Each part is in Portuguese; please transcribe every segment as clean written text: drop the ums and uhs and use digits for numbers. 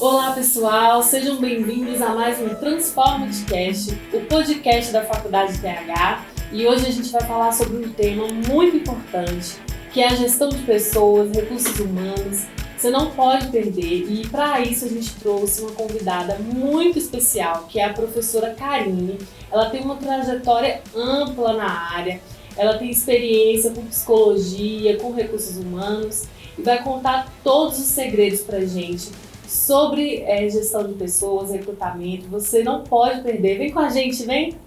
Olá pessoal, sejam bem-vindos a mais um Transforma-Cast, o podcast da Faculdade TH, e hoje a gente vai falar sobre um tema muito importante, que é a gestão de pessoas, recursos humanos. Você não pode perder, e para isso a gente trouxe uma convidada muito especial, que é a professora Karine. Ela tem uma trajetória ampla na área, ela tem experiência com psicologia, com recursos humanos, e vai contar todos os segredos pra gente sobre gestão de pessoas, recrutamento. Você não pode perder. Vem com a gente, vem!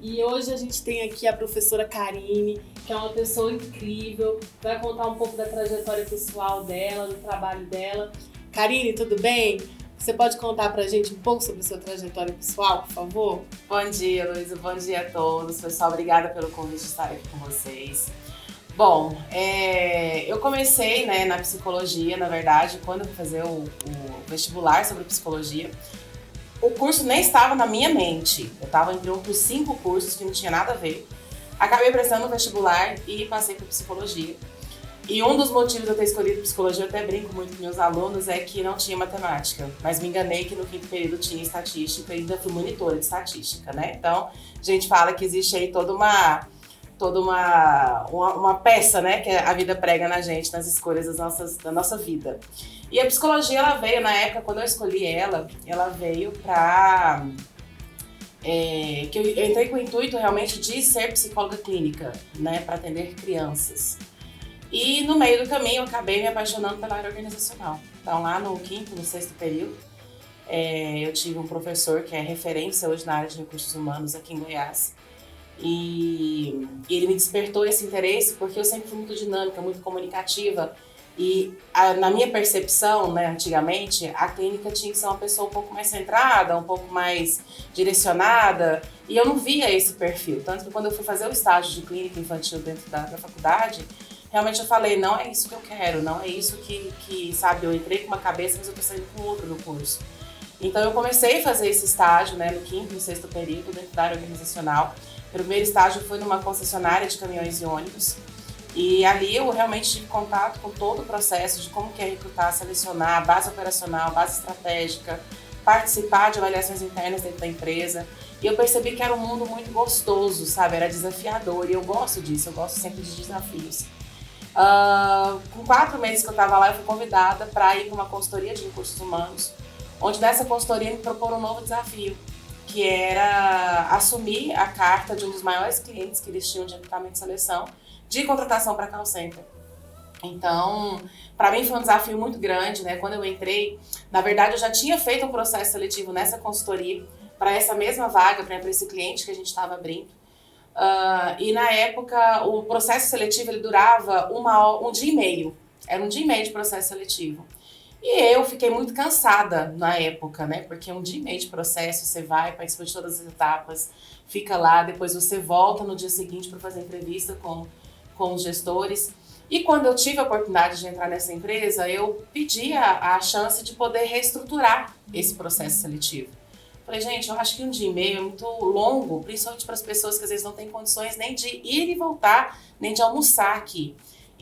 E hoje a gente tem aqui a professora Karine, que é uma pessoa incrível, vai contar um pouco da trajetória pessoal dela, do trabalho dela. Karine, tudo bem? Você pode contar pra gente um pouco sobre a sua trajetória pessoal, por favor? Bom dia, Luísa. Bom dia a todos. Pessoal, obrigada pelo convite de estar aqui com vocês. Bom, eu comecei na psicologia, na verdade, quando eu fui fazer o vestibular sobre psicologia. O curso nem estava na minha mente. Eu estava entre outros 5 cursos que não tinha nada a ver. Acabei prestando o vestibular e passei por psicologia. E um dos motivos de eu ter escolhido psicologia, eu até brinco muito com meus alunos, é que não tinha matemática. Mas me enganei que no 5º período tinha estatística e ainda fui monitora de estatística, né? Então, a gente fala que existe aí toda uma peça, né, que a vida prega na gente, nas escolhas da nossa vida. E a psicologia, ela veio, na época, quando eu escolhi ela veio pra... que eu entrei com o intuito realmente de ser psicóloga clínica, né, para atender crianças. E no meio do caminho eu acabei me apaixonando pela área organizacional. Então lá no 5º, no 6º período, eu tive um professor que é referência hoje na área de recursos humanos aqui em Goiás. E ele me despertou esse interesse porque eu sempre fui muito dinâmica, muito comunicativa. E na minha percepção, né, antigamente, a clínica tinha que ser uma pessoa um pouco mais centrada, um pouco mais direcionada. E eu não via esse perfil. Tanto que quando eu fui fazer o estágio de clínica infantil dentro da faculdade, realmente eu falei, não é isso que eu quero, não é isso que sabe, eu entrei com uma cabeça, mas eu tô saindo com outra no curso. Então eu comecei a fazer esse estágio, né, no 5º e no 6º período, dentro da área organizacional. O primeiro estágio foi numa concessionária de caminhões e ônibus. E ali eu realmente tive contato com todo o processo de como que é recrutar, selecionar, base operacional, base estratégica, participar de avaliações internas dentro da empresa. E eu percebi que era um mundo muito gostoso, sabe? Era desafiador e eu gosto disso, eu gosto sempre de desafios. Com 4 meses que eu estava lá, eu fui convidada para ir para uma consultoria de recursos humanos, onde nessa consultoria me proporam um novo desafio, que era assumir a carta de um dos maiores clientes que eles tinham de recrutamento e seleção, de contratação para call center. Então, para mim foi um desafio muito grande, né? Quando eu entrei, na verdade eu já tinha feito um processo seletivo nessa consultoria, para essa mesma vaga, para esse cliente que a gente estava abrindo. E na época o processo seletivo ele durava um dia e meio, era um dia e meio de processo seletivo. E eu fiquei muito cansada na época, né? Porque um dia e meio de processo, você vai, participa de todas as etapas, fica lá, depois você volta no dia seguinte para fazer entrevista com os gestores. E quando eu tive a oportunidade de entrar nessa empresa, eu pedi a chance de poder reestruturar esse processo seletivo. Falei, gente, eu acho que um dia e meio é muito longo, principalmente para as pessoas que às vezes não têm condições nem de ir e voltar, nem de almoçar aqui.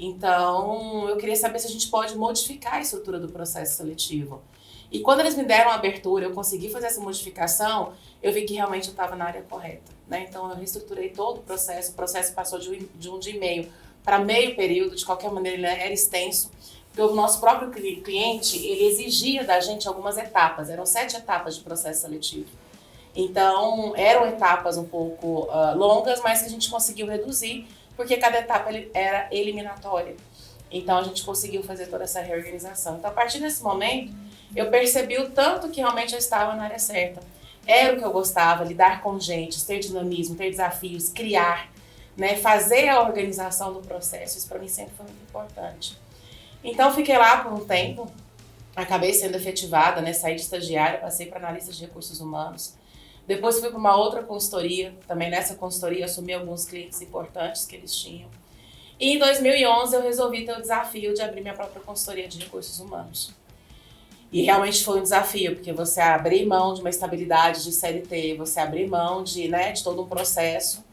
Então, eu queria saber se a gente pode modificar a estrutura do processo seletivo. E quando eles me deram a abertura, eu consegui fazer essa modificação, eu vi que realmente eu estava na área correta, né? Então, eu reestruturei todo o processo passou de um dia e meio para meio período, de qualquer maneira ele era extenso, porque o nosso próprio cliente, ele exigia da gente algumas etapas, eram 7 etapas de processo seletivo. Então, eram etapas um pouco longas, mas que a gente conseguiu reduzir, porque cada etapa era eliminatória. Então, a gente conseguiu fazer toda essa reorganização. Então, a partir desse momento, eu percebi o tanto que realmente eu estava na área certa. Era o que eu gostava, lidar com gente, ter dinamismo, ter desafios, criar, né, fazer a organização do processo. Isso para mim sempre foi muito importante. Então, fiquei lá por um tempo, acabei sendo efetivada, né, saí de estagiária, passei para analista de recursos humanos. Depois fui para uma outra consultoria, também nessa consultoria assumi alguns clientes importantes que eles tinham. E em 2011 eu resolvi ter o desafio de abrir minha própria consultoria de recursos humanos. E realmente foi um desafio, porque você abrir mão de uma estabilidade de CLT, você abrir mão de todo um processo.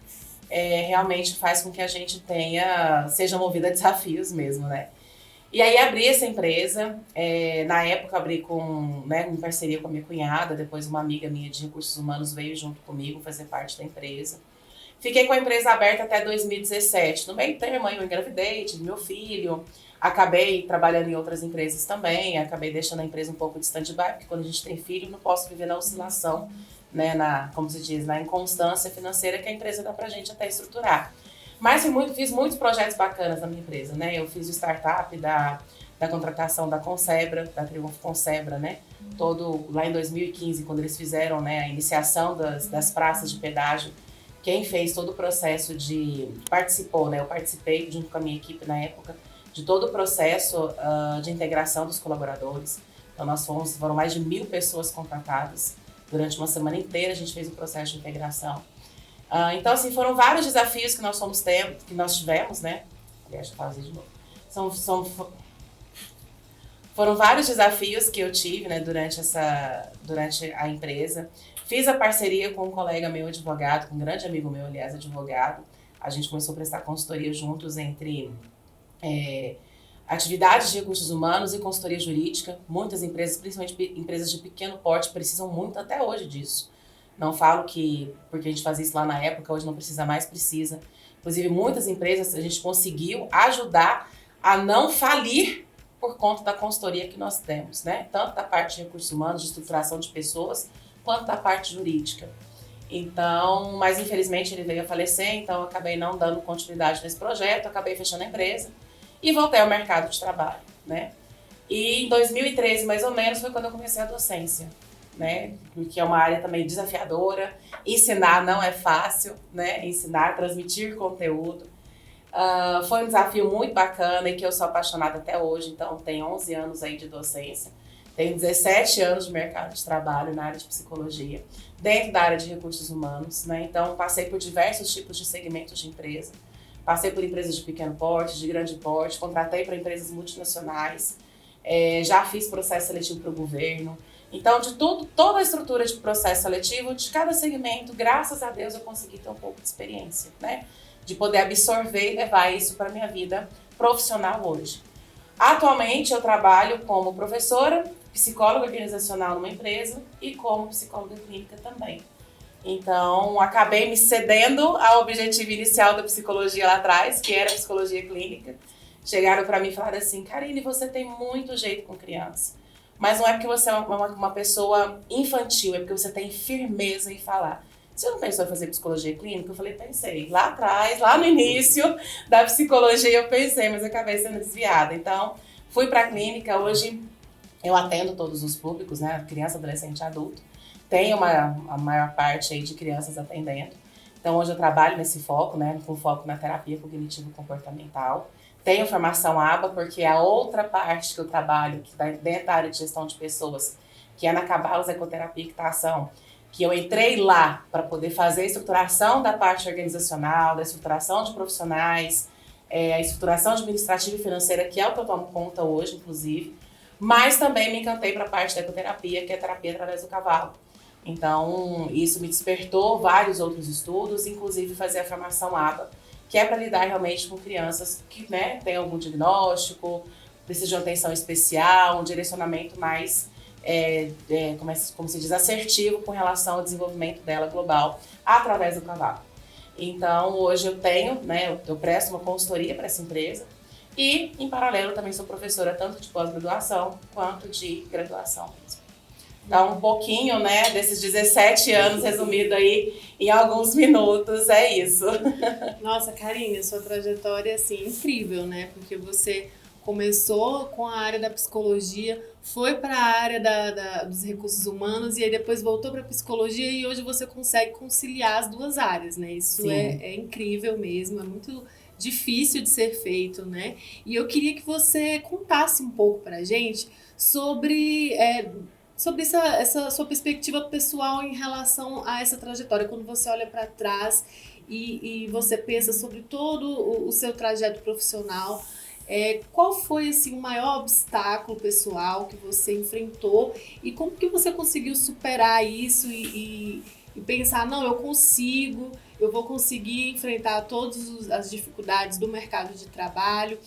realmente faz com que a gente seja movida a desafios mesmo, né? E aí abri essa empresa, na época abri em parceria com a minha cunhada, depois uma amiga minha de recursos humanos veio junto comigo fazer parte da empresa. Fiquei com a empresa aberta até 2017. No meio termo, eu engravidei, tive meu filho, acabei trabalhando em outras empresas também, acabei deixando a empresa um pouco de stand-by, porque quando a gente tem filho, não posso viver na oscilação, né, como se diz, na inconstância financeira que a empresa dá pra gente até estruturar. Mas fiz muitos projetos bacanas na minha empresa, né? Eu fiz o startup da contratação da Consebra, da Triunfo Consebra, né? Lá em 2015, quando eles fizeram, né, a iniciação das praças de pedágio, quem fez todo o processo participou, né? Eu participei junto com a minha equipe na época de todo o processo de integração dos colaboradores. Então foram mais de 1.000 pessoas contratadas. Durante uma semana inteira a gente fez o processo de integração. Então, assim, foram vários desafios que nós tivemos, né? Aliás, deixa eu fazer de novo. Foram vários desafios que eu tive, né, durante a empresa. Fiz a parceria com um colega meu advogado, com um grande amigo meu, aliás, advogado. A gente começou a prestar consultoria juntos entre atividades de recursos humanos e consultoria jurídica. Muitas empresas, principalmente empresas de pequeno porte, precisam muito até hoje disso. Não falo que porque a gente fazia isso lá na época, hoje não precisa mais, precisa. Inclusive, muitas empresas a gente conseguiu ajudar a não falir por conta da consultoria que nós temos, né? Tanto da parte de recursos humanos, de estruturação de pessoas, quanto da parte jurídica. Então, mas infelizmente ele veio a falecer, então eu acabei não dando continuidade nesse projeto, acabei fechando a empresa e voltei ao mercado de trabalho, né? E em 2013, mais ou menos, foi quando eu comecei a docência, né? Que é uma área também desafiadora. Ensinar não é fácil, né? Ensinar, transmitir conteúdo. Foi um desafio muito bacana e que eu sou apaixonada até hoje. Então, tenho 11 anos aí de docência. Tenho 17 anos de mercado de trabalho na área de psicologia, dentro da área de recursos humanos, né? Então, passei por diversos tipos de segmentos de empresa. Passei por empresas de pequeno porte, de grande porte, contratei para empresas multinacionais, já fiz processo seletivo para o governo. Então, de toda a estrutura de processo seletivo, de cada segmento, graças a Deus, eu consegui ter um pouco de experiência, né? De poder absorver e levar isso para a minha vida profissional hoje. Atualmente, eu trabalho como professora, psicóloga organizacional numa empresa e como psicóloga clínica também. Então, acabei me cedendo ao objetivo inicial da psicologia lá atrás, que era a psicologia clínica. Chegaram para mim e falaram assim: Karine, você tem muito jeito com criança. Mas não é porque você é uma pessoa infantil, é porque você tem firmeza em falar. Você não pensou em fazer psicologia clínica? Eu falei, pensei. Lá atrás, lá no início da psicologia, eu pensei, mas eu acabei sendo desviada. Então, fui para a clínica. Hoje, eu atendo todos os públicos, né? Criança, adolescente e adulto. Tenho a maior parte aí de crianças atendendo. Então, hoje eu trabalho nesse foco, né? Com foco na terapia cognitivo-comportamental. Tenho formação ABA, porque a outra parte que eu trabalho, que está dentro da área de gestão de pessoas, que é na Cabalos Ecoterapia e Equitação, que eu entrei lá para poder fazer a estruturação da parte organizacional, da estruturação de profissionais, a estruturação administrativa e financeira, que é o que eu tomo conta hoje, inclusive, mas também me encantei para a parte da ecoterapia, que é a terapia através do cavalo. Então, isso me despertou vários outros estudos, inclusive fazer a formação ABA, que é para lidar realmente com crianças que, né, têm algum diagnóstico, precisam de uma atenção especial, um direcionamento mais, como se diz, assertivo com relação ao desenvolvimento dela global através do cavalo. Então, hoje eu tenho, né, eu presto uma consultoria para essa empresa e, em paralelo, também sou professora tanto de pós-graduação quanto de graduação mesmo. Então, um pouquinho, né, desses 17 anos resumido aí em alguns minutos, é isso. Nossa, Karine, sua trajetória é, assim, incrível, né? Porque você começou com a área da psicologia, foi para a área dos recursos humanos e aí depois voltou para a psicologia e hoje você consegue conciliar as duas áreas, né? Isso é incrível mesmo, é muito difícil de ser feito, né? E eu queria que você contasse um pouco para a gente sobre essa sua perspectiva pessoal em relação a essa trajetória, quando você olha para trás e você pensa sobre todo o seu trajeto profissional, qual foi assim, o maior obstáculo pessoal que você enfrentou e como que você conseguiu superar isso e e pensar, não, eu vou conseguir enfrentar todas as dificuldades do mercado de trabalho.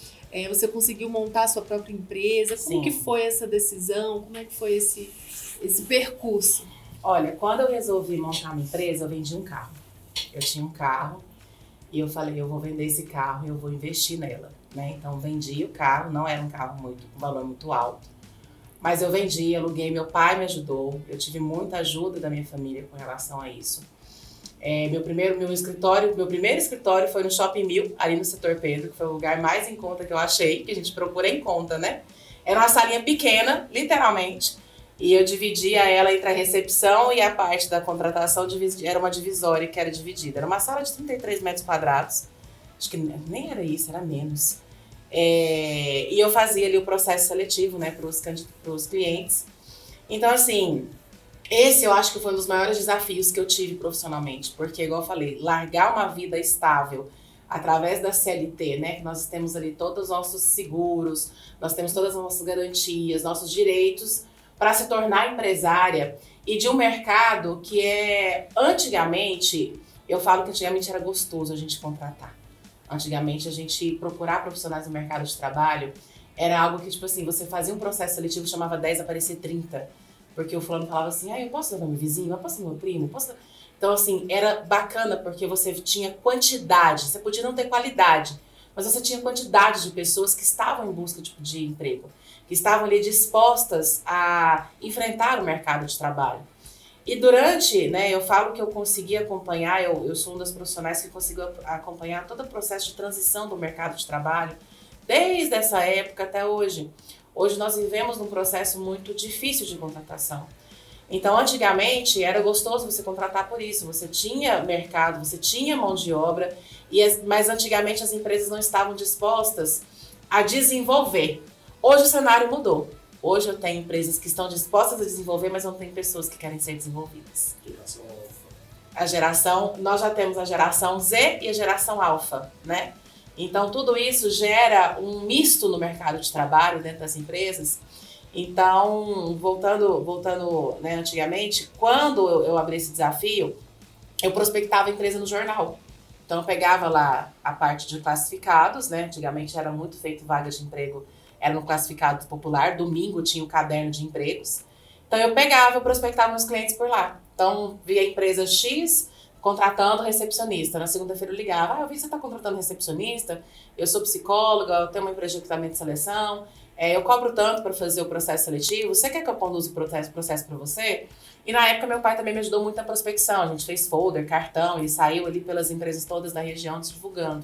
Você conseguiu montar a sua própria empresa. Como Sim. que foi essa decisão? Como é que foi esse percurso? Olha, quando eu resolvi montar uma empresa, eu vendi um carro. Eu tinha um carro e eu falei, eu vou vender esse carro e eu vou investir nela, né? Então, vendi o carro, não era um carro um valor muito alto. Mas eu vendi, aluguei, meu pai me ajudou. Eu tive muita ajuda da minha família com relação a isso. Meu primeiro escritório foi no Shopping Mil, ali no Setor Pedro, que foi o lugar mais em conta que eu achei, que a gente procura em conta, né? Era uma salinha pequena, literalmente, e eu dividia ela entre a recepção e a parte da contratação, era uma divisória que era dividida. Era uma sala de 33 metros quadrados, acho que nem era isso, era menos. E eu fazia ali o processo seletivo, né, para os clientes. Então, assim, esse eu acho que foi um dos maiores desafios que eu tive profissionalmente, porque, igual eu falei, largar uma vida estável através da CLT, né, que nós temos ali todos os nossos seguros, nós temos todas as nossas garantias, nossos direitos, para se tornar empresária e de um mercado que antigamente, eu falo que antigamente era gostoso a gente contratar. Antigamente, a gente procurar profissionais no mercado de trabalho era algo que, tipo assim, você fazia um processo seletivo, chamava 10, aparecia 30. Porque o fulano falava assim, eu posso levar meu vizinho, eu posso levar meu primo, Então, assim, era bacana porque você tinha quantidade, você podia não ter qualidade, mas você tinha quantidade de pessoas que estavam em busca de emprego, que estavam ali dispostas a enfrentar o mercado de trabalho. E durante, né, eu falo que eu consegui acompanhar, eu sou uma das profissionais que conseguiu acompanhar todo o processo de transição do mercado de trabalho, desde essa época até hoje. Hoje nós vivemos num processo muito difícil de contratação. Então, antigamente, era gostoso você contratar por isso. Você tinha mercado, você tinha mão de obra, mas antigamente as empresas não estavam dispostas a desenvolver. Hoje o cenário mudou. Hoje eu tenho empresas que estão dispostas a desenvolver, mas não tem pessoas que querem ser desenvolvidas. Nós já temos a geração Z e a geração alfa, né? Então, tudo isso gera um misto no mercado de trabalho dentro das empresas. Então, voltando, né, antigamente, quando eu abri esse desafio, eu prospectava a empresa no jornal. Então, eu pegava lá a parte de classificados, né? Antigamente era muito feito vagas de emprego, era no classificado popular, domingo tinha o caderno de empregos. Então, eu prospectava meus clientes por lá. Então, via a empresa X contratando recepcionista. Na segunda-feira eu ligava, eu vi que você está contratando recepcionista, eu sou psicóloga, eu tenho uma empresa de recrutamento e seleção, eu cobro tanto para fazer o processo seletivo, você quer que eu conduza o processo para você? E na época meu pai também me ajudou muito na prospecção, a gente fez folder, cartão, ele saiu ali pelas empresas todas da região divulgando.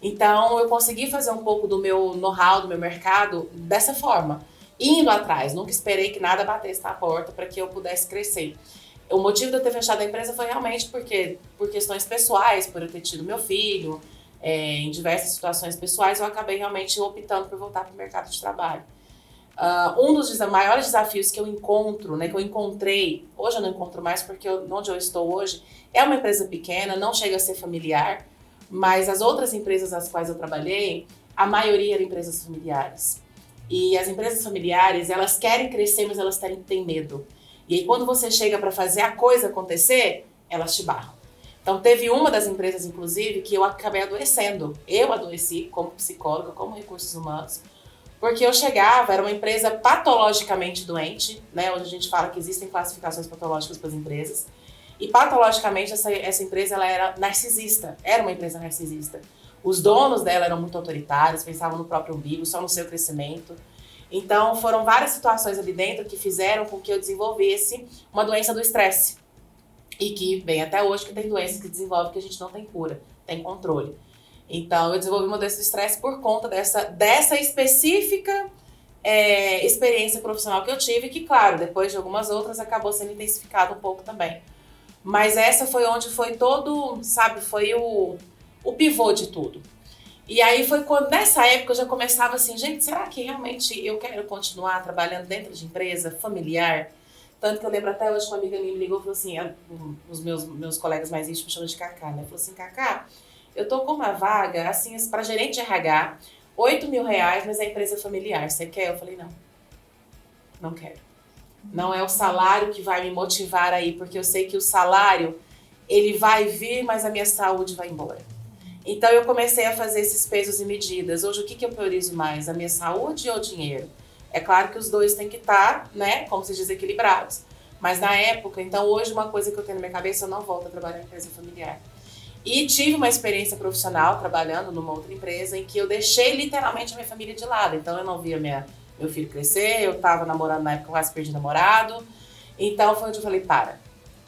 Então eu consegui fazer um pouco do meu know-how, do meu mercado dessa forma, indo atrás, nunca esperei que nada batesse na porta para que eu pudesse crescer. O motivo de eu ter fechado a empresa foi realmente por questões pessoais, por eu ter tido meu filho, em diversas situações pessoais, eu acabei realmente optando por voltar para o mercado de trabalho. Um dos maiores desafios que eu encontro, né, que eu encontrei, hoje eu não encontro mais porque onde eu estou hoje é uma empresa pequena, não chega a ser familiar, mas as outras empresas nas quais eu trabalhei, a maioria eram empresas familiares. E as empresas familiares, elas querem crescer, mas elas têm medo. E aí, quando você chega para fazer a coisa acontecer, elas te barram. Então, teve uma das empresas, inclusive, que eu acabei adoecendo. Eu adoeci como psicóloga, como recursos humanos, porque eu chegava, era uma empresa patologicamente doente, né? Hoje a gente fala que existem classificações patológicas para as empresas. E patologicamente, essa empresa ela era narcisista, era uma empresa narcisista. Os donos dela eram muito autoritários, pensavam no próprio umbigo, só no seu crescimento. Então, foram várias situações ali dentro que fizeram com que eu desenvolvesse uma doença do estresse. E que vem até hoje, que tem doenças que desenvolve que a gente não tem cura, tem controle. Então, eu desenvolvi uma doença do estresse por conta dessa específica experiência profissional que eu tive, que, claro, depois de algumas outras, acabou sendo intensificado um pouco também. Mas essa foi onde foi todo, sabe, foi o pivô de tudo. E aí foi quando, nessa época, eu já começava assim, gente, será que realmente eu quero continuar trabalhando dentro de empresa familiar? Tanto que eu lembro até hoje que uma amiga minha me ligou e falou assim, os meus colegas mais íntimos me chamam de Cacá, né? Falou assim, Cacá, eu tô com uma vaga, assim, para gerente de RH, R$8.000, mas é empresa familiar, você quer? Eu falei, não quero. Não é o salário que vai me motivar aí, porque eu sei que o salário, ele vai vir, mas a minha saúde vai embora. Então eu comecei a fazer esses pesos e medidas. Hoje o que eu priorizo mais? A minha saúde ou o dinheiro? É claro que os dois têm que estar, né, como se diz, equilibrados. Mas na época, então hoje uma coisa que eu tenho na minha cabeça, eu não volto a trabalhar em empresa familiar. E tive uma experiência profissional trabalhando numa outra empresa em que eu deixei literalmente a minha família de lado. Então eu não via meu filho crescer, eu estava namorando na época, quase perdi namorado. Então foi onde eu falei,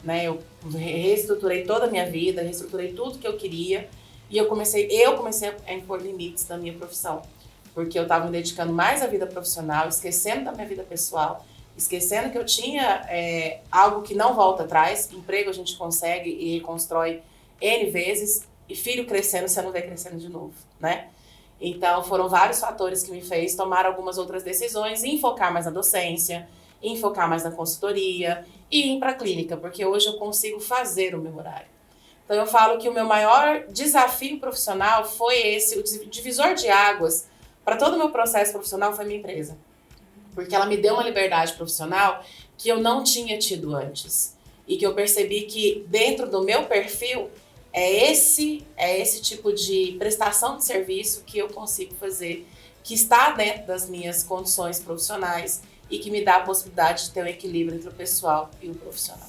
né? Eu reestruturei toda a minha vida, reestruturei tudo que eu queria e eu comecei a impor limites na minha profissão. Porque eu estava me dedicando mais à vida profissional, esquecendo da minha vida pessoal, esquecendo que eu tinha algo que não volta atrás. Emprego a gente consegue e reconstrói N vezes, e filho crescendo, você não vê crescendo de novo, né? Então, foram vários fatores que me fez tomar algumas outras decisões, em focar mais na docência, em focar mais na consultoria e ir para a clínica, porque hoje eu consigo fazer o meu horário. Então, eu falo que o meu maior desafio profissional foi esse, o divisor de águas para todo o meu processo profissional foi minha empresa. Porque ela me deu uma liberdade profissional que eu não tinha tido antes. E que eu percebi que dentro do meu perfil, é esse tipo de prestação de serviço que eu consigo fazer, que está dentro das minhas condições profissionais e que me dá a possibilidade de ter um equilíbrio entre o pessoal e o profissional.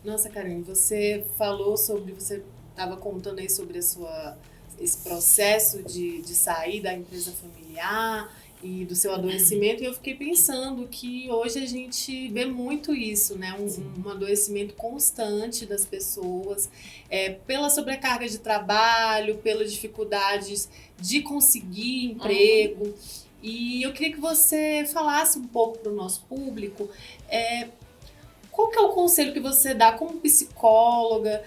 Nossa, Karine, você estava contando aí sobre esse processo de sair da empresa familiar e do seu adoecimento, e eu fiquei pensando que hoje a gente vê muito isso, né? Um adoecimento constante das pessoas, pela sobrecarga de trabalho, pelas dificuldades de conseguir emprego. E eu queria que você falasse um pouco para o nosso público qual que é o conselho que você dá como psicóloga,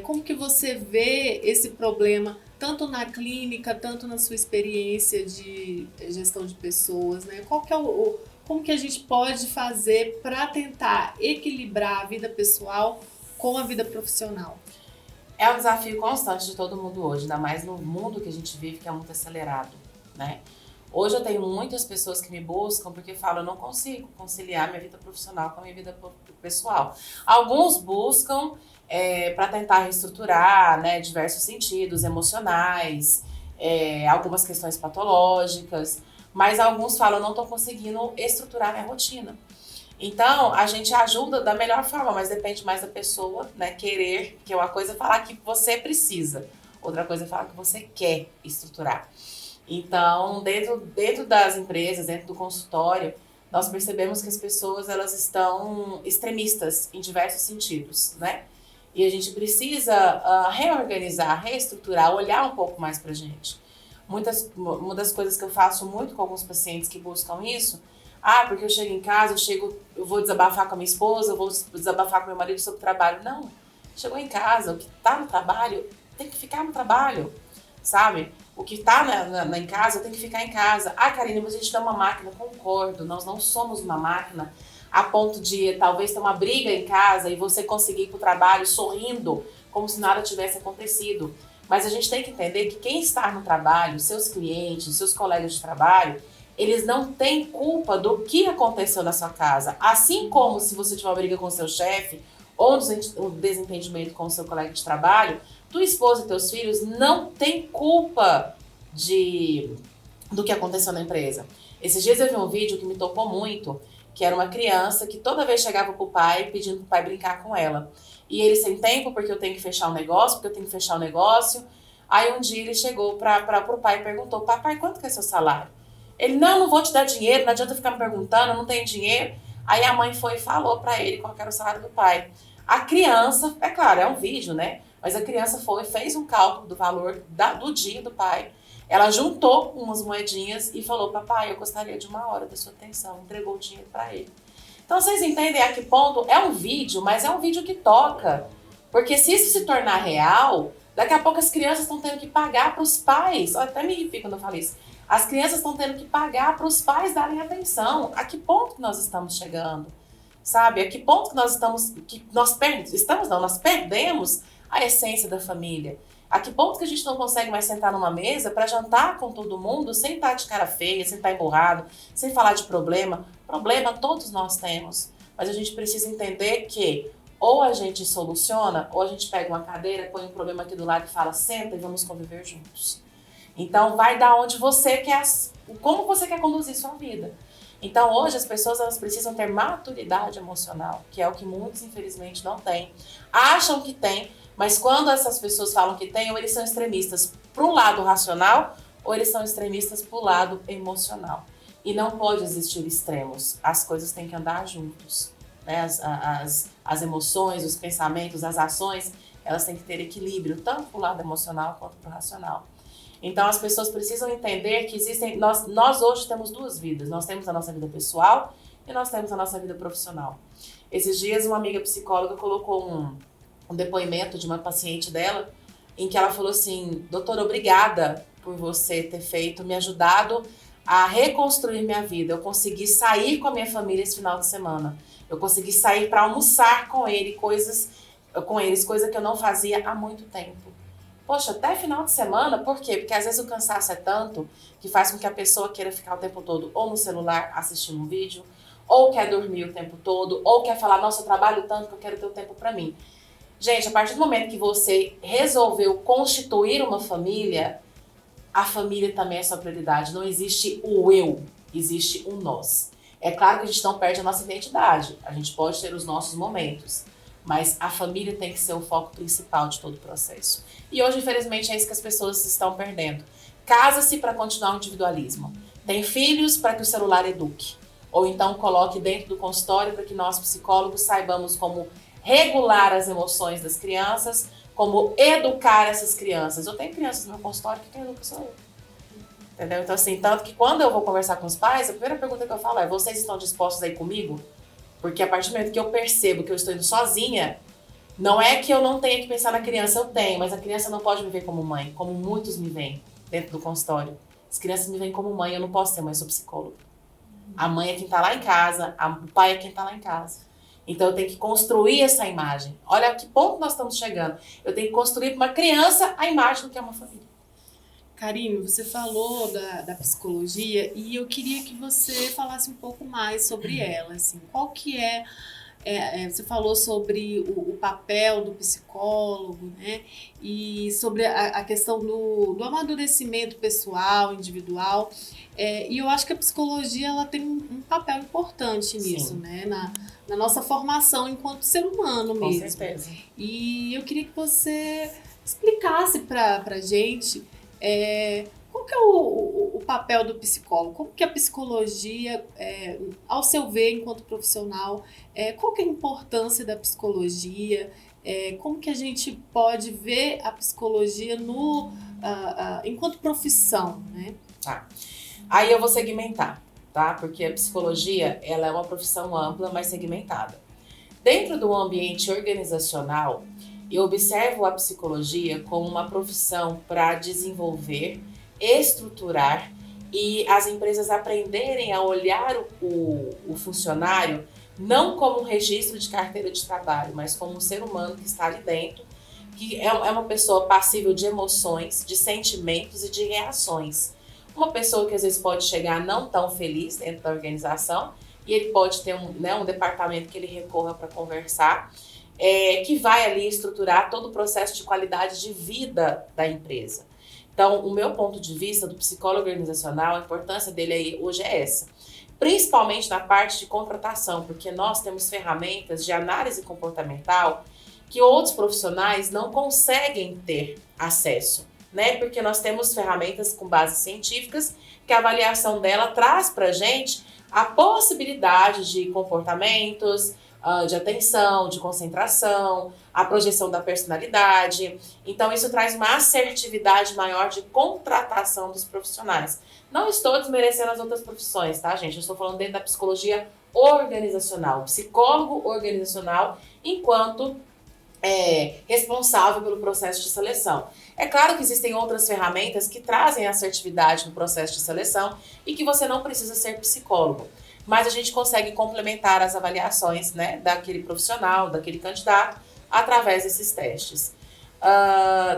como que você vê esse problema tanto na clínica, tanto na sua experiência de gestão de pessoas, né? Como que a gente pode fazer para tentar equilibrar a vida pessoal com a vida profissional? É um desafio constante de todo mundo hoje, ainda mais no mundo que a gente vive, que é muito acelerado, né? Hoje eu tenho muitas pessoas que me buscam porque falam, eu não consigo conciliar minha vida profissional com a minha vida pessoal. Alguns buscam para tentar reestruturar, né, diversos sentidos emocionais, algumas questões patológicas, mas alguns falam, não estou conseguindo estruturar minha rotina. Então, a gente ajuda da melhor forma, mas depende mais da pessoa, né, querer, que uma coisa é falar que você precisa, outra coisa é falar que você quer estruturar. Então, dentro das empresas, dentro do consultório, nós percebemos que as pessoas elas estão extremistas em diversos sentidos, né? E a gente precisa reorganizar, reestruturar, olhar um pouco mais pra gente. Uma das coisas que eu faço muito com alguns pacientes que buscam isso, porque eu chego em casa, eu vou desabafar com a minha esposa, eu vou desabafar com meu marido sobre o trabalho. Não, chegou em casa, o que tá no trabalho tem que ficar no trabalho, sabe? O que tá em casa tem que ficar em casa. Karine, mas a gente dá uma máquina, concordo, nós não somos uma máquina a ponto de talvez ter uma briga em casa e você conseguir ir pro trabalho sorrindo, como se nada tivesse acontecido. Mas a gente tem que entender que quem está no trabalho, seus clientes, seus colegas de trabalho, eles não têm culpa do que aconteceu na sua casa. Assim como se você tiver uma briga com o seu chefe ou um desentendimento com o seu colega de trabalho, tua esposa e teus filhos não têm culpa do que aconteceu na empresa. Esses dias eu vi um vídeo que me tocou muito, que era uma criança que toda vez chegava pro pai pedindo pro pai brincar com ela. E ele sem tempo, porque eu tenho que fechar o negócio, Aí um dia ele chegou pro pai e perguntou, papai, quanto que é seu salário? Ele, não vou te dar dinheiro, não adianta ficar me perguntando, eu não tenho dinheiro. Aí a mãe foi e falou pra ele qual que era o salário do pai. A criança, é claro, é um vídeo, né? Mas a criança foi, fez um cálculo do valor do dia do pai. Ela juntou umas moedinhas e falou, papai, eu gostaria de 1 hora da sua atenção. Entregou o dinheiro para ele. Então vocês entendem a que ponto é um vídeo, mas é um vídeo que toca. Porque se isso se tornar real, daqui a pouco as crianças estão tendo que pagar para os pais. Eu até me arrepio quando eu falo isso. As crianças estão tendo que pagar para os pais darem atenção. A que ponto que nós estamos chegando? Sabe? A que ponto que nós perdemos a essência da família. A que ponto que a gente não consegue mais sentar numa mesa para jantar com todo mundo sem estar de cara feia, sem estar emburrado, sem falar de problema? Problema todos nós temos, mas a gente precisa entender que ou a gente soluciona, ou a gente pega uma cadeira, põe um problema aqui do lado e fala, senta e vamos conviver juntos. Então vai da onde você quer, como você quer conduzir sua vida. Então hoje as pessoas elas precisam ter maturidade emocional, que é o que muitos infelizmente não têm. Acham que tem, mas quando essas pessoas falam que tem, ou eles são extremistas para o lado racional, ou eles são extremistas para o lado emocional. E não pode existir extremos, as coisas têm que andar juntos. Né? As emoções, os pensamentos, as ações, elas têm que ter equilíbrio, tanto para o lado emocional quanto para o racional. Então as pessoas precisam entender que existem, nós hoje temos duas vidas, nós temos a nossa vida pessoal e nós temos a nossa vida profissional. Esses dias uma amiga psicóloga colocou um depoimento de uma paciente dela, em que ela falou assim, doutora, obrigada por você ter me ajudado a reconstruir minha vida. Eu consegui sair com a minha família esse final de semana. Eu consegui sair para almoçar com eles, coisa que eu não fazia há muito tempo. Poxa, até final de semana, por quê? Porque às vezes o cansaço é tanto que faz com que a pessoa queira ficar o tempo todo ou no celular assistindo um vídeo, ou quer dormir o tempo todo, ou quer falar, nossa, eu trabalho tanto que eu quero ter o tempo para mim. Gente, a partir do momento que você resolveu constituir uma família, a família também é sua prioridade. Não existe o eu, existe o nós. É claro que a gente não perde a nossa identidade, a gente pode ter os nossos momentos, mas a família tem que ser o foco principal de todo o processo. E hoje, infelizmente, é isso que as pessoas estão perdendo. Casa-se para continuar o individualismo. Tem filhos para que o celular eduque. Ou então coloque dentro do consultório para que nós, psicólogos, saibamos como regular as emoções das crianças, como educar essas crianças. Eu tenho crianças no meu consultório que quem educa sou eu. Entendeu? Então, assim, tanto que quando eu vou conversar com os pais, a primeira pergunta que eu falo é, vocês estão dispostos a ir comigo? Porque a partir do momento que eu percebo que eu estou indo sozinha, não é que eu não tenha que pensar na criança, eu tenho, mas a criança não pode me ver como mãe, como muitos me veem dentro do consultório. As crianças me veem como mãe, eu não posso ser mãe, eu sou psicóloga. A mãe é quem está lá em casa, o pai é quem está lá em casa. Então eu tenho que construir essa imagem. Olha a que ponto nós estamos chegando. Eu tenho que construir para uma criança a imagem do que é uma família. Karine, você falou da psicologia e eu queria que você falasse um pouco mais sobre ela. Assim, qual que você falou sobre o papel do psicólogo, né? E sobre a questão do amadurecimento pessoal, individual. E eu acho que a psicologia ela tem um papel importante nisso, né? Na nossa formação enquanto ser humano mesmo. Com certeza. E eu queria que você explicasse para a gente qual que é o papel do psicólogo, como que a psicologia, ao seu ver, enquanto profissional, qual que é a importância da psicologia, como que a gente pode ver a psicologia enquanto profissão, né? Tá. Aí eu vou segmentar, tá? Porque a psicologia, ela é uma profissão ampla, mas segmentada. Dentro do ambiente organizacional, eu observo a psicologia como uma profissão para desenvolver, estruturar e as empresas aprenderem a olhar o funcionário não como um registro de carteira de trabalho, mas como um ser humano que está ali dentro, que é uma pessoa passível de emoções, de sentimentos e de reações. Uma pessoa que às vezes pode chegar não tão feliz dentro da organização e ele pode ter um departamento que ele recorra para conversar, que vai ali estruturar todo o processo de qualidade de vida da empresa. Então, o meu ponto de vista do psicólogo organizacional, a importância dele aí hoje é essa. Principalmente na parte de contratação, porque nós temos ferramentas de análise comportamental que outros profissionais não conseguem ter acesso, né? Porque nós temos ferramentas com bases científicas que a avaliação dela traz para a gente a possibilidade de comportamentos, de atenção, de concentração, a projeção da personalidade. Então, isso traz uma assertividade maior de contratação dos profissionais. Não estou desmerecendo as outras profissões, tá, gente? Eu estou falando dentro da psicologia organizacional, psicólogo organizacional, enquanto responsável pelo processo de seleção. É claro que existem outras ferramentas que trazem assertividade no processo de seleção e que você não precisa ser psicólogo. Mas a gente consegue complementar as avaliações, né, daquele profissional, daquele candidato, através desses testes.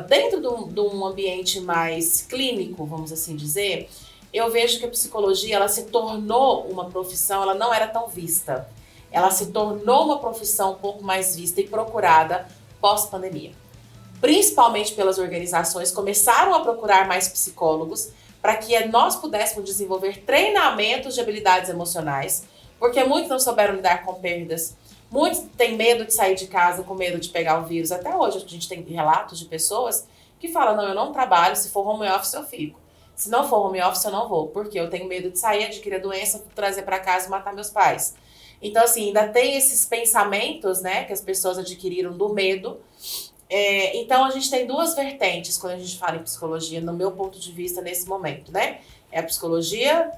Dentro de um ambiente mais clínico, vamos assim dizer, eu vejo que a psicologia ela se tornou uma profissão, ela não era tão vista. Ela se tornou uma profissão um pouco mais vista e procurada pós-pandemia. Principalmente pelas organizações, começaram a procurar mais psicólogos para que nós pudéssemos desenvolver treinamentos de habilidades emocionais, porque muitos não souberam lidar com perdas, muitos têm medo de sair de casa com medo de pegar o vírus. Até hoje a gente tem relatos de pessoas que falam, não, eu não trabalho, se for home office eu fico. Se não for home office eu não vou, porque eu tenho medo de sair, adquirir a doença, trazer para casa e matar meus pais. Então, assim, ainda tem esses pensamentos, né, que as pessoas adquiriram do medo. Então, a gente tem duas vertentes quando a gente fala em psicologia, no meu ponto de vista, nesse momento, né? É a psicologia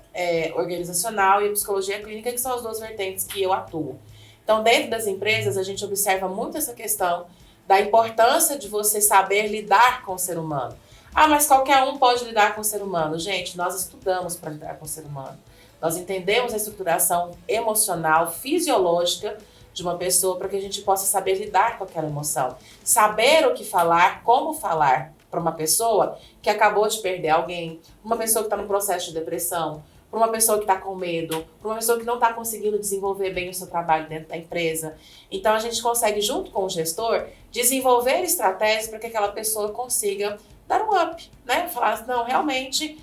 organizacional e a psicologia clínica, que são as duas vertentes que eu atuo. Então, dentro das empresas, a gente observa muito essa questão da importância de você saber lidar com o ser humano. Ah, mas qualquer um pode lidar com o ser humano. Gente, nós estudamos para lidar com o ser humano. Nós entendemos a estruturação emocional, fisiológica de uma pessoa para que a gente possa saber lidar com aquela emoção. Saber o que falar, como falar para uma pessoa que acabou de perder alguém, uma pessoa que está no processo de depressão, para uma pessoa que está com medo, para uma pessoa que não está conseguindo desenvolver bem o seu trabalho dentro da empresa. Então, a gente consegue, junto com o gestor, desenvolver estratégias para que aquela pessoa consiga dar um up, né? Falar, não, realmente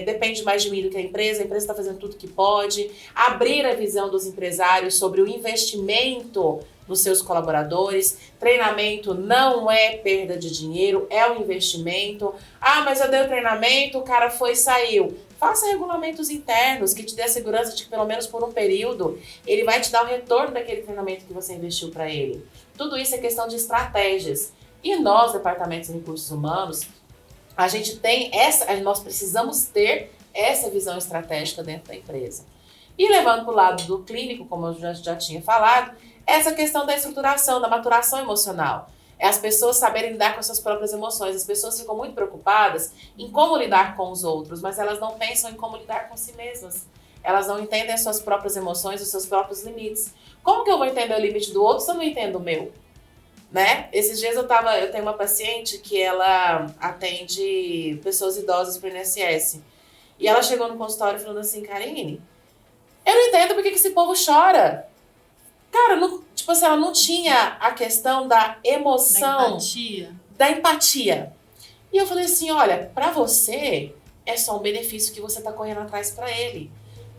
depende mais de mim do que a empresa está fazendo tudo que pode, abrir a visão dos empresários sobre o investimento nos seus colaboradores. Treinamento não é perda de dinheiro, é um investimento. Ah, mas eu dei o treinamento, o cara foi e saiu. Faça regulamentos internos que te dê a segurança de que pelo menos por um período ele vai te dar o retorno daquele treinamento que você investiu para ele. Tudo isso é questão de estratégias. E nós, departamentos de recursos humanos, a gente tem nós precisamos ter essa visão estratégica dentro da empresa. E levando para o lado do clínico, como eu já tinha falado, essa questão da estruturação, da maturação emocional. É as pessoas saberem lidar com as suas próprias emoções. As pessoas ficam muito preocupadas em como lidar com os outros, mas elas não pensam em como lidar com si mesmas. Elas não entendem as suas próprias emoções, os seus próprios limites. Como que eu vou entender o limite do outro se eu não entendo o meu? Né? Esses dias eu tenho uma paciente que ela atende pessoas idosas para o INSS. E ela chegou no consultório falando assim, Karine, eu não entendo por que esse povo chora. Cara, tipo assim, ela não tinha a questão da emoção, da empatia. E eu falei assim, olha, para você é só um benefício que você está correndo atrás para ele.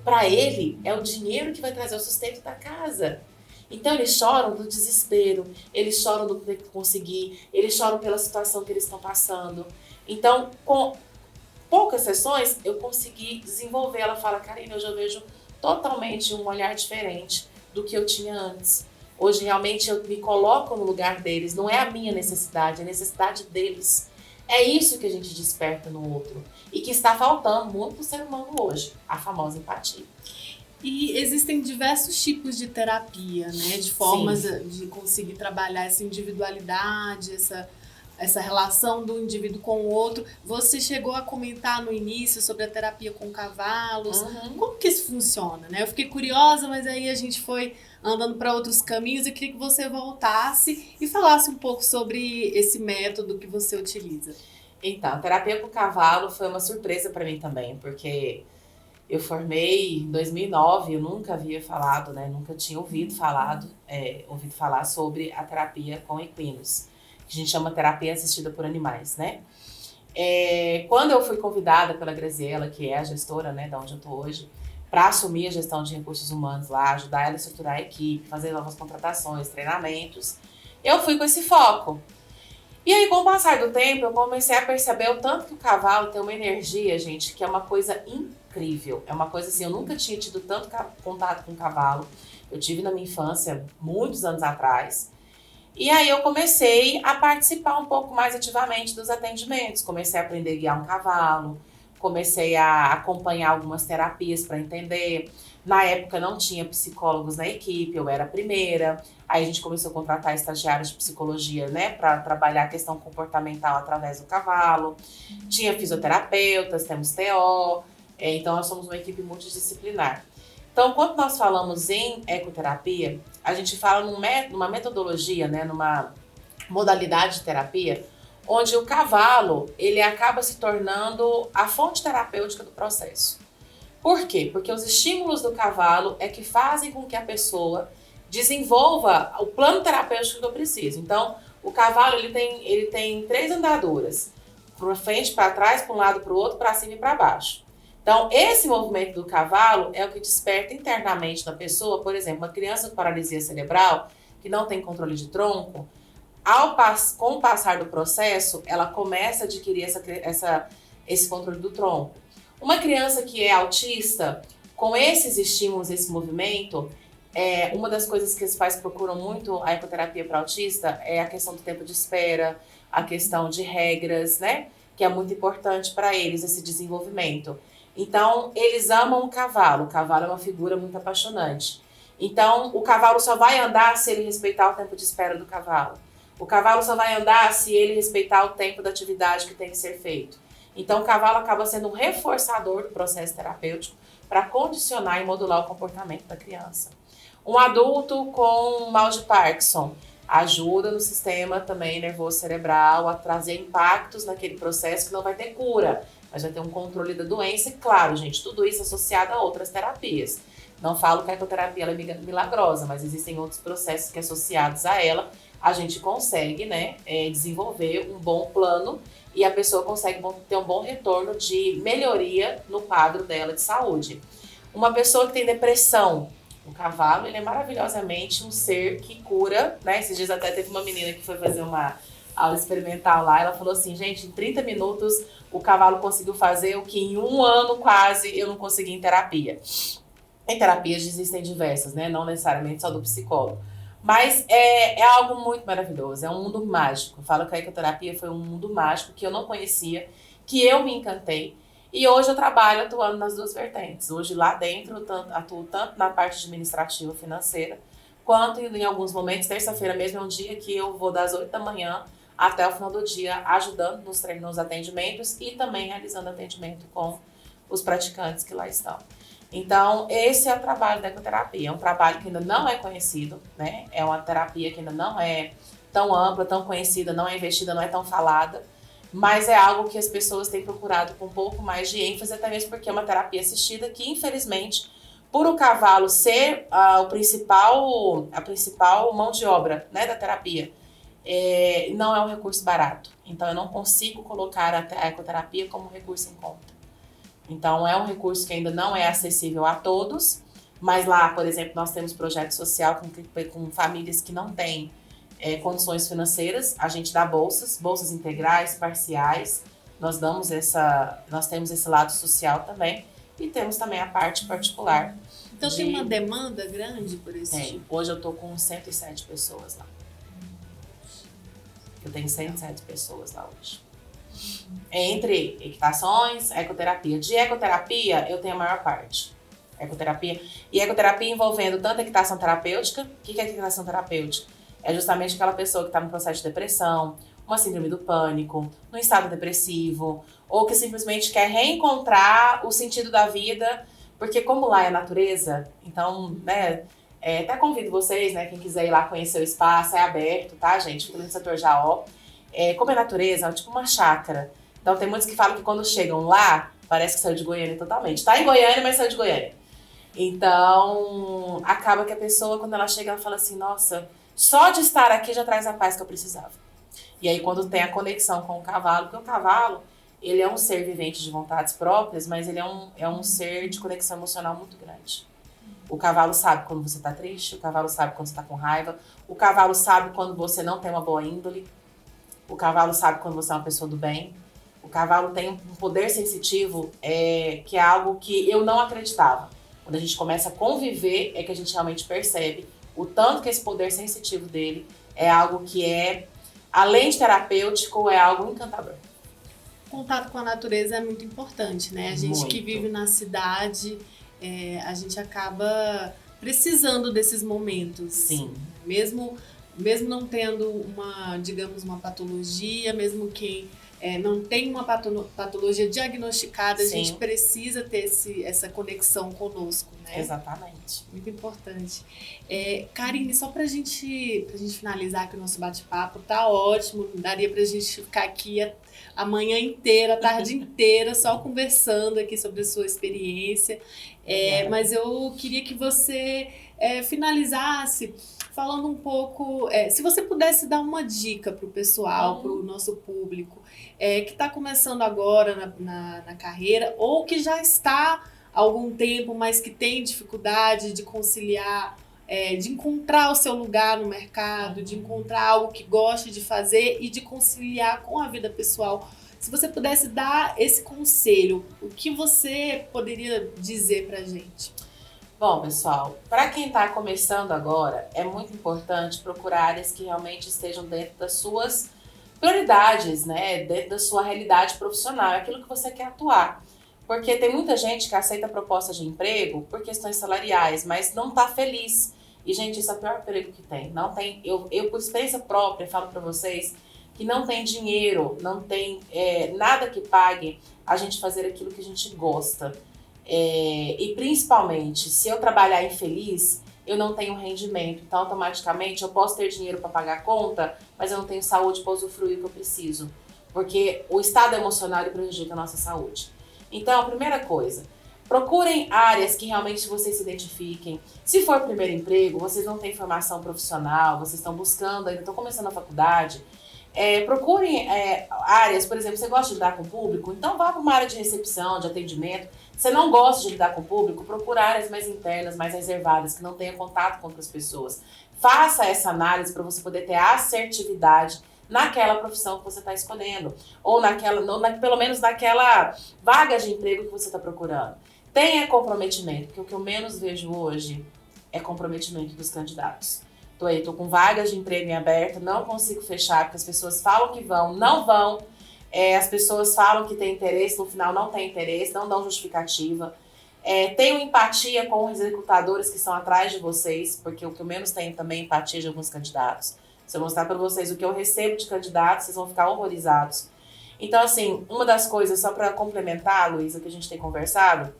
Para ele é o dinheiro que vai trazer o sustento da casa. Então eles choram do desespero, eles choram do que conseguir, eles choram pela situação que eles estão passando. Então, com poucas sessões, eu consegui desenvolver. Ela fala, Karine, hoje eu vejo totalmente um olhar diferente do que eu tinha antes. Hoje realmente eu me coloco no lugar deles, não é a minha necessidade, é a necessidade deles. É isso que a gente desperta no outro e que está faltando muito no ser humano hoje, a famosa empatia. E existem diversos tipos de terapia, né? De formas de conseguir trabalhar essa individualidade, essa relação do indivíduo com o outro. Você chegou a comentar no início sobre a terapia com cavalos. Uhum. Como que isso funciona, né? Eu fiquei curiosa, mas aí a gente foi andando para outros caminhos. Eu queria que você voltasse e falasse um pouco sobre esse método que você utiliza. Então, a terapia com cavalo foi uma surpresa para mim também, porque eu formei em 2009, eu nunca havia falado, né? Nunca tinha ouvido falar sobre a terapia com equinos, que a gente chama terapia assistida por animais, né? Quando eu fui convidada pela Graziela, que é a gestora, né, da onde eu tô hoje, para assumir a gestão de recursos humanos lá, ajudar ela a estruturar a equipe, fazer novas contratações, treinamentos, eu fui com esse foco. E aí, com o passar do tempo, eu comecei a perceber o tanto que o cavalo tem uma energia, gente, que é uma coisa incrível. É uma coisa assim, eu nunca tinha tido tanto contato com o cavalo. Eu tive na minha infância, muitos anos atrás. E aí eu comecei a participar um pouco mais ativamente dos atendimentos. Comecei a aprender a guiar um cavalo, comecei a acompanhar algumas terapias para entender. Na época não tinha psicólogos na equipe, eu era a primeira. Aí a gente começou a contratar estagiários de psicologia, né, para trabalhar a questão comportamental através do cavalo. Tinha fisioterapeutas, temos TO, então nós somos uma equipe multidisciplinar. Então, quando nós falamos em ecoterapia, a gente fala numa metodologia, né, numa modalidade de terapia onde o cavalo ele acaba se tornando a fonte terapêutica do processo. Por quê? Porque os estímulos do cavalo é que fazem com que a pessoa desenvolva o plano terapêutico que eu preciso. Então, o cavalo ele tem 3 andaduras, para frente, para trás, para um lado, para o outro, para cima e para baixo. Então, esse movimento do cavalo é o que desperta internamente na pessoa, por exemplo, uma criança com paralisia cerebral, que não tem controle de tronco, com o passar do processo, ela começa a adquirir esse controle do tronco. Uma criança que é autista, com esses estímulos, esse movimento, uma das coisas que os pais procuram muito a ecoterapia para autista é a questão do tempo de espera, a questão de regras, né? Que é muito importante para eles, esse desenvolvimento. Então, eles amam o cavalo é uma figura muito apaixonante. Então, o cavalo só vai andar se ele respeitar o tempo de espera do cavalo. O cavalo só vai andar se ele respeitar o tempo da atividade que tem que ser feito. Então, o cavalo acaba sendo um reforçador do processo terapêutico para condicionar e modular o comportamento da criança. Um adulto com mal de Parkinson ajuda no sistema também nervoso cerebral a trazer impactos naquele processo que não vai ter cura, mas vai ter um controle da doença. E claro, gente, tudo isso associado a outras terapias. Não falo que a ecoterapia ela é milagrosa, mas existem outros processos que associados a ela a gente consegue, né, desenvolver um bom plano e a pessoa consegue ter um bom retorno de melhoria no quadro dela de saúde. Uma pessoa que tem depressão, o cavalo, ele é maravilhosamente um ser que cura, né? Esses dias até teve uma menina que foi fazer uma aula experimental lá, ela falou assim, gente, em 30 minutos o cavalo conseguiu fazer o que em 1 ano quase eu não consegui em terapia. Em terapias existem diversas, né? Não necessariamente só do psicólogo. Mas é algo muito maravilhoso, é um mundo mágico. Eu falo que a ecoterapia foi um mundo mágico que eu não conhecia, que eu me encantei. E hoje eu trabalho atuando nas 2 vertentes. Hoje lá dentro eu atuo tanto na parte administrativa financeira, quanto em alguns momentos, terça-feira mesmo é um dia que eu vou das 8 da manhã até o final do dia ajudando nos atendimentos e também realizando atendimento com os praticantes que lá estão. Então, esse é o trabalho da ecoterapia. É um trabalho que ainda não é conhecido, né? É uma terapia que ainda não é tão ampla, tão conhecida, não é investida, não é tão falada. Mas é algo que as pessoas têm procurado com um pouco mais de ênfase, até mesmo porque é uma terapia assistida que, infelizmente, por o cavalo ser a principal mão de obra, né, da terapia, não é um recurso barato. Então, eu não consigo colocar a ecoterapia como um recurso em conta. Então, é um recurso que ainda não é acessível a todos, mas lá, por exemplo, nós temos projeto social com famílias que não têm condições financeiras, a gente dá bolsas integrais, parciais, nós temos esse lado social também, e temos também a parte particular. Então tem uma demanda grande por esse tipo? Hoje eu estou com 107 pessoas lá. Eu tenho 107 pessoas lá hoje. Entre equitações, ecoterapia. De ecoterapia, eu tenho a maior parte. Ecoterapia envolvendo tanto a equitação terapêutica. O que é a equitação terapêutica? É justamente aquela pessoa que está no processo de depressão, uma síndrome do pânico, num estado depressivo, ou que simplesmente quer reencontrar o sentido da vida, porque como lá é a natureza, então, né, até convido vocês, né, quem quiser ir lá conhecer o espaço, é aberto, tá, gente? Fica no setor Jaó. Como é natureza, é tipo uma chácara. Então tem muitos que falam que quando chegam lá, parece que saiu de Goiânia totalmente. Tá em Goiânia, mas saiu de Goiânia. Então, acaba que a pessoa, quando ela chega, ela fala assim, nossa, só de estar aqui já traz a paz que eu precisava. E aí quando tem a conexão com o cavalo, porque o cavalo, ele é um ser vivente de vontades próprias, mas ele é um ser de conexão emocional muito grande. O cavalo sabe quando você tá triste, o cavalo sabe quando você tá com raiva, o cavalo sabe quando você não tem uma boa índole, o cavalo sabe quando você é uma pessoa do bem. O cavalo tem um poder sensitivo que é algo que eu não acreditava. Quando a gente começa a conviver é que a gente realmente percebe o tanto que esse poder sensitivo dele é algo que além de terapêutico, é algo encantador. O contato com a natureza é muito importante, né? A gente muito. Que vive na cidade, a gente acaba precisando desses momentos. Sim. Mesmo não tendo uma patologia, mesmo quem não tem uma patologia diagnosticada, Sim. a gente precisa ter essa conexão conosco. né? Exatamente. Muito importante. Karine, só pra gente finalizar aqui o nosso bate-papo, tá ótimo, daria pra gente ficar aqui a manhã inteira, a tarde inteira, só conversando aqui sobre a sua experiência, mas eu queria que você finalizasse falando um pouco, se você pudesse dar uma dica para o pessoal, para o nosso público, que está começando agora na carreira, ou que já está há algum tempo, mas que tem dificuldade de conciliar, de encontrar o seu lugar no mercado, de encontrar algo que goste de fazer e de conciliar com a vida pessoal. Se você pudesse dar esse conselho, o que você poderia dizer para a gente? Bom, pessoal, para quem está começando agora, é muito importante procurar áreas que realmente estejam dentro das suas prioridades, né? Dentro da sua realidade profissional, é aquilo que você quer atuar. Porque tem muita gente que aceita proposta de emprego por questões salariais, mas não está feliz. E, gente, isso é o pior emprego que tem. Não tem, eu por experiência própria, falo para vocês que não tem dinheiro, não tem nada que pague a gente fazer aquilo que a gente gosta. E principalmente, se eu trabalhar infeliz, eu não tenho rendimento. Então, automaticamente, eu posso ter dinheiro para pagar a conta, mas eu não tenho saúde para usufruir o que eu preciso. Porque o estado emocional prejudica a nossa saúde. Então, a primeira coisa, procurem áreas que realmente vocês se identifiquem. Se for primeiro emprego, vocês não têm formação profissional, vocês estão buscando, ainda estão começando a faculdade, procurem áreas, por exemplo, você gosta de lidar com o público, então vá para uma área de recepção, de atendimento. Você não gosta de lidar com o público, procura áreas mais internas, mais reservadas, que não tenha contato com outras pessoas. Faça essa análise para você poder ter assertividade naquela profissão que você está escolhendo, ou pelo menos naquela vaga de emprego que você está procurando. Tenha comprometimento, porque o que eu menos vejo hoje é comprometimento dos candidatos. Tô com vagas de emprego em aberto, não consigo fechar, porque as pessoas falam que vão, não vão. As pessoas falam que tem interesse, no final não tem interesse, não dão justificativa. Tenham empatia com os recrutadores que estão atrás de vocês, porque o que eu menos tenho também é empatia de alguns candidatos. Se eu mostrar para vocês o que eu recebo de candidatos, vocês vão ficar horrorizados. Então, assim, uma das coisas, só para complementar, Luísa, que a gente tem conversado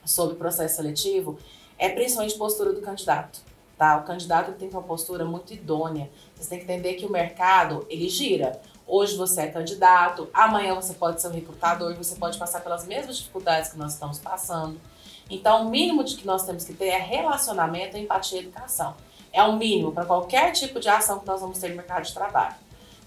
sobre o processo seletivo, é principalmente a postura do candidato. Tá? O candidato tem uma postura muito idônea. Você tem que entender que o mercado, ele gira. Hoje você é candidato, amanhã você pode ser um recrutador, você pode passar pelas mesmas dificuldades que nós estamos passando. Então, o mínimo de que nós temos que ter é relacionamento, empatia e educação. É o mínimo para qualquer tipo de ação que nós vamos ter no mercado de trabalho.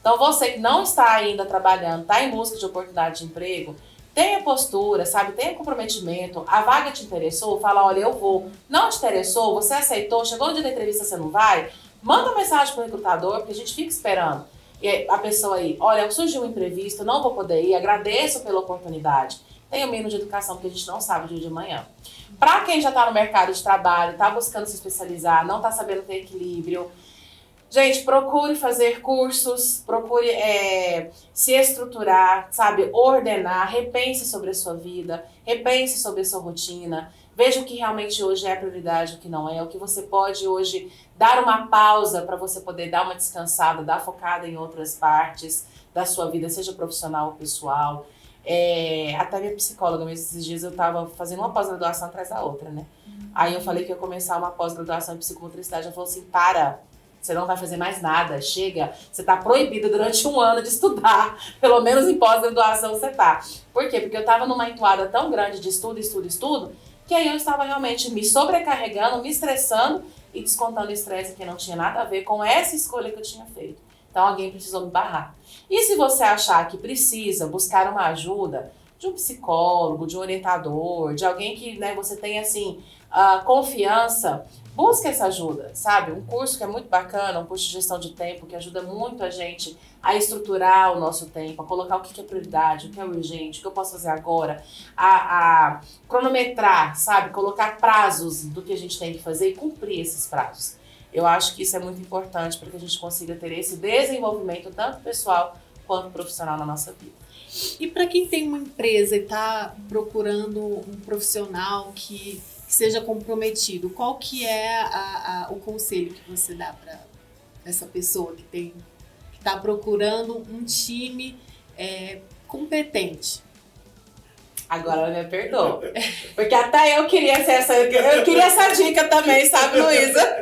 Então, você que não está ainda trabalhando, está em busca de oportunidade de emprego, tenha postura, sabe? Tenha comprometimento. A vaga te interessou? Fala, olha, eu vou. Não te interessou? Você aceitou? Chegou no dia da entrevista, você não vai? Manda uma mensagem para o recrutador, porque a gente fica esperando. E a pessoa aí, olha, surgiu um imprevisto, não vou poder ir, agradeço pela oportunidade. Tenha o mínimo de educação, porque a gente não sabe o dia de amanhã. Para quem já está no mercado de trabalho, está buscando se especializar, não está sabendo ter equilíbrio, gente, procure fazer cursos, procure se estruturar, sabe, ordenar, repense sobre a sua vida, repense sobre a sua rotina, veja o que realmente hoje é prioridade, o que não é, o que você pode hoje dar uma pausa para você poder dar uma descansada, dar focada em outras partes da sua vida, seja profissional ou pessoal. Até minha psicóloga, mesmo esses dias eu estava fazendo uma pós-graduação atrás da outra, né? Aí eu falei que ia começar uma pós-graduação em psicomotricidade, ela falou assim, você não vai fazer mais nada, chega, você está proibida durante um ano de estudar, pelo menos em pós-graduação você tá. Por quê? Porque eu estava numa entoada tão grande de estudo, que aí eu estava realmente me sobrecarregando, me estressando e descontando estresse que não tinha nada a ver com essa escolha que eu tinha feito. Então alguém precisou me barrar. E se você achar que precisa buscar uma ajuda de um psicólogo, de um orientador, de alguém que, né, você tem assim, confiança, busque essa ajuda, sabe? Um curso que é muito bacana, um curso de gestão de tempo, que ajuda muito a gente a estruturar o nosso tempo, a colocar o que é prioridade, o que é urgente, o que eu posso fazer agora, a cronometrar, sabe? Colocar prazos do que a gente tem que fazer e cumprir esses prazos. Eu acho que isso é muito importante para que a gente consiga ter esse desenvolvimento, tanto pessoal quanto profissional na nossa vida. E para quem tem uma empresa e está procurando um profissional que seja comprometido, qual que é o conselho que você dá para essa pessoa que está procurando um time competente? Agora ela me perdoa. Porque até eu queria essa dica também, sabe, Luísa?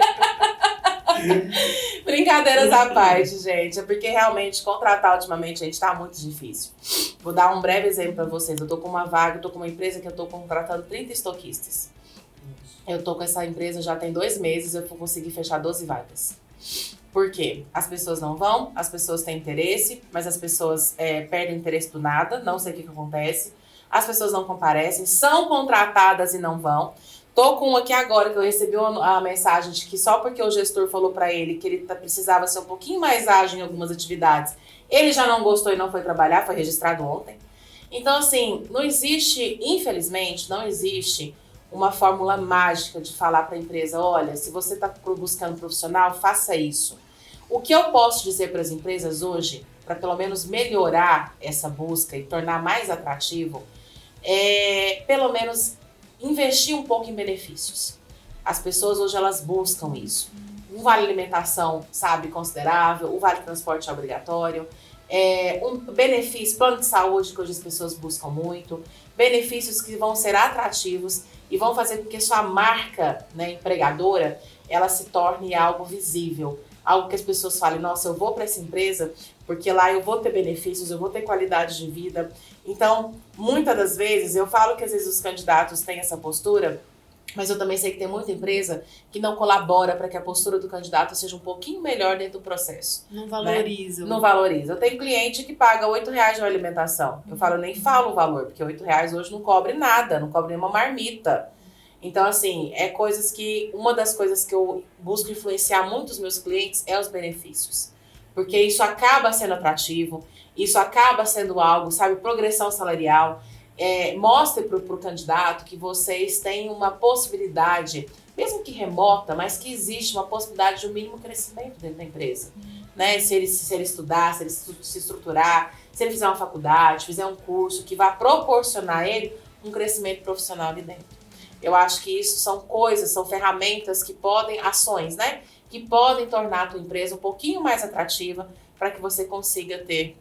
Brincadeiras à parte, gente. É porque realmente contratar ultimamente, gente, tá muito difícil. Vou dar um breve exemplo pra vocês. Eu tô com uma vaga, eu tô com uma empresa que eu tô contratando 30 estoquistas. Eu tô com essa empresa já tem 2 meses, eu vou conseguir fechar 12 vagas. Por quê? As pessoas não vão, as pessoas têm interesse, mas as pessoas perdem o interesse do nada, não sei o que acontece. As pessoas não comparecem, são contratadas e não vão. Tô com um aqui agora que eu recebi a mensagem de que só porque o gestor falou pra ele que ele precisava ser um pouquinho mais ágil em algumas atividades, ele já não gostou e não foi trabalhar, foi registrado ontem. Então, assim, não existe, infelizmente, não existe uma fórmula mágica de falar pra empresa, olha, se você tá buscando um profissional, faça isso. O que eu posso dizer para as empresas hoje, para pelo menos melhorar essa busca e tornar mais atrativo, é pelo menos investir um pouco em benefícios. As pessoas hoje elas buscam isso. Um vale alimentação, sabe, considerável, o vale transporte é obrigatório, um benefício, plano de saúde que hoje as pessoas buscam muito, benefícios que vão ser atrativos e vão fazer com que sua marca, né, empregadora, ela se torne algo visível. Algo que as pessoas falem, nossa, eu vou para essa empresa porque lá eu vou ter benefícios, eu vou ter qualidade de vida. Então, muitas das vezes, eu falo que às vezes os candidatos têm essa postura, mas eu também sei que tem muita empresa que não colabora para que a postura do candidato seja um pouquinho melhor dentro do processo. Não valoriza. Né? Não valoriza. Eu tenho cliente que paga R$8 de uma alimentação. Eu nem falo o valor, porque R$8 hoje não cobre nada, não cobre nenhuma marmita. Então, assim, uma das coisas que eu busco influenciar muito os meus clientes é os benefícios. Porque isso acaba sendo atrativo, isso acaba sendo algo, sabe, progressão salarial. Mostre para o candidato que vocês têm uma possibilidade, mesmo que remota, mas que existe uma possibilidade de um mínimo crescimento dentro da empresa. Né? Se ele estudar, se ele se estruturar, se ele fizer uma faculdade, fizer um curso que vá proporcionar a ele um crescimento profissional ali dentro. Eu acho que isso são coisas, são ferramentas que podem, ações, né? Que podem tornar a tua empresa um pouquinho mais atrativa para que você consiga ter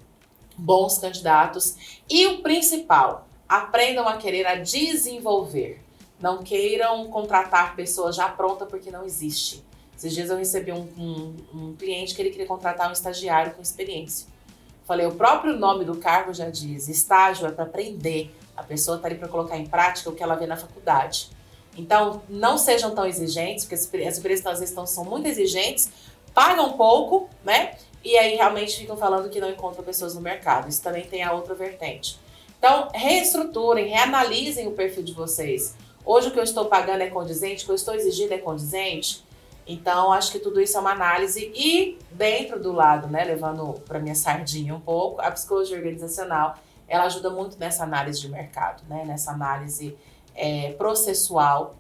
bons candidatos. E o principal, aprendam a querer a desenvolver. Não queiram contratar pessoas já prontas porque não existe. Esses dias eu recebi um cliente que ele queria contratar um estagiário com experiência. Falei, o próprio nome do cargo já diz, estágio é para aprender. A pessoa está ali para colocar em prática o que ela vê na faculdade. Então, não sejam tão exigentes, porque as empresas às vezes são muito exigentes, pagam pouco, né? E aí realmente ficam falando que não encontram pessoas no mercado. Isso também tem a outra vertente. Então, reestruturem, reanalisem o perfil de vocês. Hoje o que eu estou pagando é condizente, o que eu estou exigindo é condizente. Então, acho que tudo isso é uma análise. E dentro do lado, né, levando para minha sardinha um pouco, a psicologia organizacional, ela ajuda muito nessa análise de mercado, né? Nessa análise processual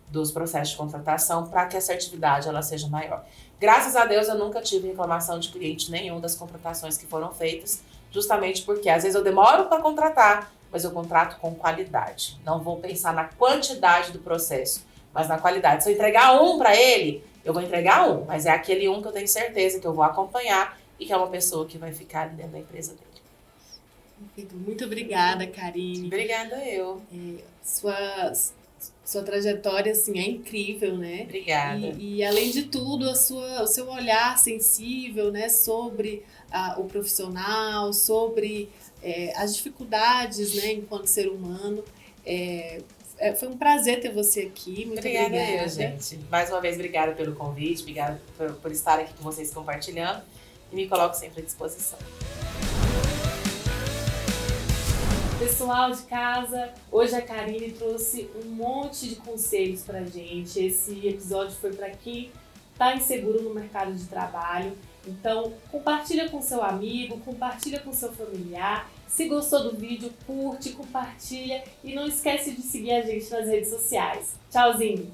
dos processos de contratação para que a assertividade ela seja maior. Graças a Deus eu nunca tive reclamação de cliente nenhum das contratações que foram feitas, justamente porque às vezes eu demoro para contratar, mas eu contrato com qualidade. Não vou pensar na quantidade do processo, mas na qualidade. Se eu entregar um para ele, eu vou entregar um, mas é aquele um que eu tenho certeza que eu vou acompanhar e que é uma pessoa que vai ficar dentro da empresa dele. Muito obrigada, Karine. Obrigada eu. Sua trajetória, assim, é incrível, né? Obrigada. E além de tudo, o seu olhar sensível, né, sobre o profissional, sobre as dificuldades, né, enquanto ser humano. Foi um prazer ter você aqui. Muito obrigada. Eu, gente. Mais uma vez, obrigada pelo convite, obrigada por estar aqui com vocês compartilhando e me coloco sempre à disposição. Pessoal de casa, hoje a Karine trouxe um monte de conselhos pra gente. Esse episódio foi para quem está inseguro no mercado de trabalho. Então, compartilha com seu amigo, compartilha com seu familiar. Se gostou do vídeo, curte, compartilha e não esquece de seguir a gente nas redes sociais. Tchauzinho!